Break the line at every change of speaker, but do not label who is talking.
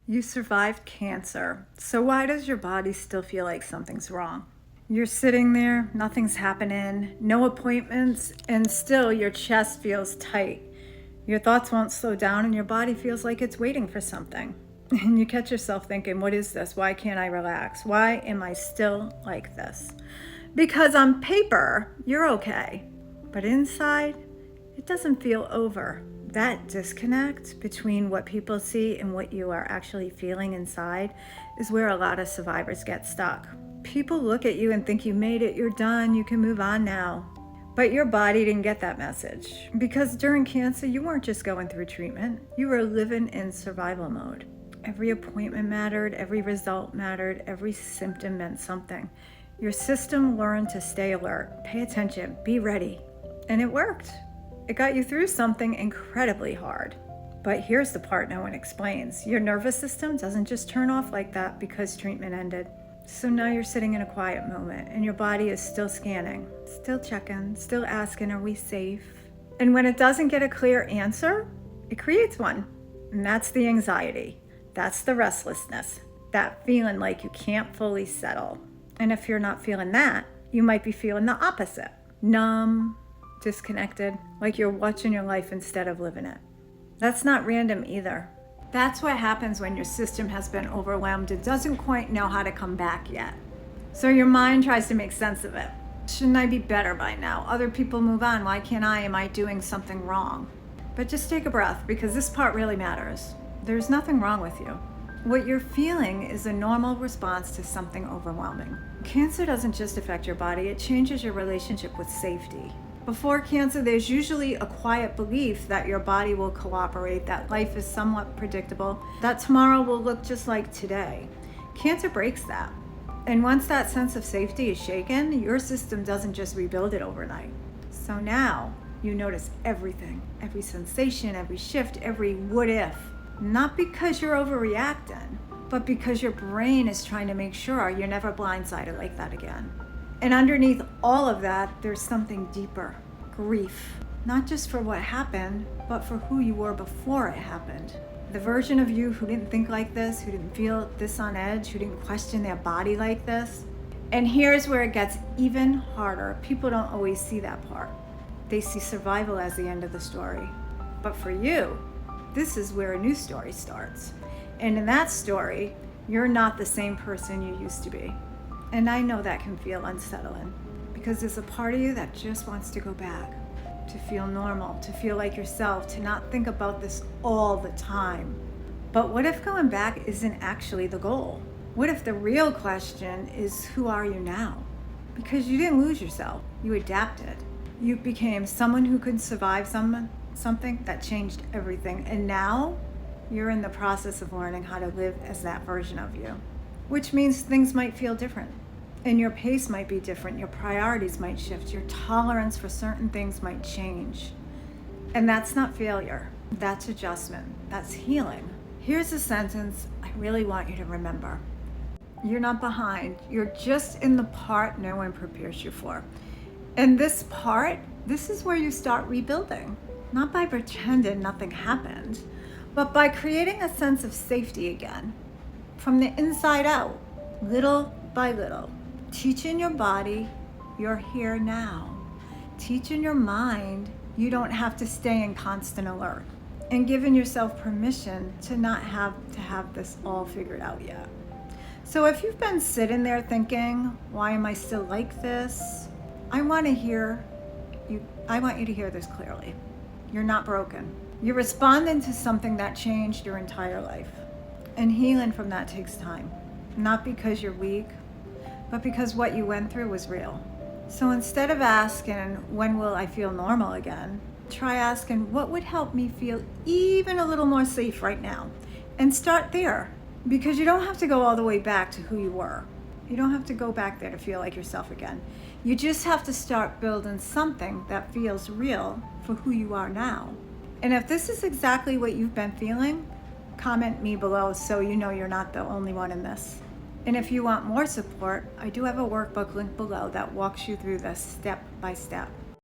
You survived cancer, so why does your body still feel like something's wrong? You're sitting there, nothing's happening, no appointments, and still your chest feels tight. Your thoughts won't slow down, and your body feels like it's waiting for something. And you catch yourself thinking, what is this? Why can't I relax? Why am I still like this? Because on paper, you're okay, but inside, it doesn't feel over. That disconnect between what people see and what you are actually feeling inside is where a lot of survivors get stuck. People look at you and think you made it, you're done, you can move on now. But your body didn't get that message because during cancer, you weren't just going through treatment, you were living in survival mode. Every appointment mattered, every result mattered, every symptom meant something. Your system learned to stay alert, pay attention, be ready, and it worked. It got you through something incredibly hard. But here's the part no one explains. Your nervous system doesn't just turn off like that because treatment ended. So now you're sitting in a quiet moment and your body is still scanning, still checking, still asking, are we safe? And when it doesn't get a clear answer, it creates one. And that's the anxiety. That's the restlessness. That feeling like you can't fully settle. And if you're not feeling that, you might be feeling the opposite. Numb, disconnected, like you're watching your life instead of living it. That's not random either. That's what happens when your system has been overwhelmed. It doesn't quite know how to come back yet. So your mind tries to make sense of it. Shouldn't I be better by now? Other people move on. Why can't I? Am I doing something wrong? But just take a breath because this part really matters. There's nothing wrong with you. What you're feeling is a normal response to something overwhelming. Cancer doesn't just affect your body, it changes your relationship with safety. Before cancer, there's usually a quiet belief that your body will cooperate, that life is somewhat predictable, that tomorrow will look just like today. Cancer breaks that. And once that sense of safety is shaken, your system doesn't just rebuild it overnight. So now you notice everything, every sensation, every shift, every what if. Not because you're overreacting, but because your brain is trying to make sure you're never blindsided like that again. And underneath all of that, there's something deeper, grief. Not just for what happened, but for who you were before it happened. The version of you who didn't think like this, who didn't feel this on edge, who didn't question their body like this. And here's where it gets even harder. People don't always see that part. They see survival as the end of the story. But for you, this is where a new story starts. And in that story, you're not the same person you used to be. And I know that can feel unsettling because there's a part of you that just wants to go back, to feel normal, to feel like yourself, to not think about this all the time. But what if going back isn't actually the goal? What if the real question is, who are you now? Because you didn't lose yourself, you adapted. You became someone who could survive something that changed everything. And now you're in the process of learning how to live as that version of you. Which means things might feel different and your pace might be different. Your priorities might shift. Your tolerance for certain things might change. And that's not failure. That's adjustment. That's healing. Here's a sentence I really want you to remember. You're not behind. You're just in the part no one prepares you for. And this part, this is where you start rebuilding. Not by pretending nothing happened, but by creating a sense of safety again. From the inside out, little by little, teaching your body you're here now. Teaching your mind you don't have to stay in constant alert. And giving yourself permission to not have to have this all figured out yet. So if you've been sitting there thinking, why am I still like this? I want you to hear this clearly. You're not broken. You're responding to something that changed your entire life. And healing from that takes time. Not because you're weak, but because what you went through was real. So instead of asking, when will I feel normal again? Try asking, what would help me feel even a little more safe right now? And start there. Because you don't have to go all the way back to who you were. You don't have to go back there to feel like yourself again. You just have to start building something that feels real for who you are now. And if this is exactly what you've been feeling, comment me below so you know you're not the only one in this. And if you want more support, I do have a workbook link below that walks you through this step by step.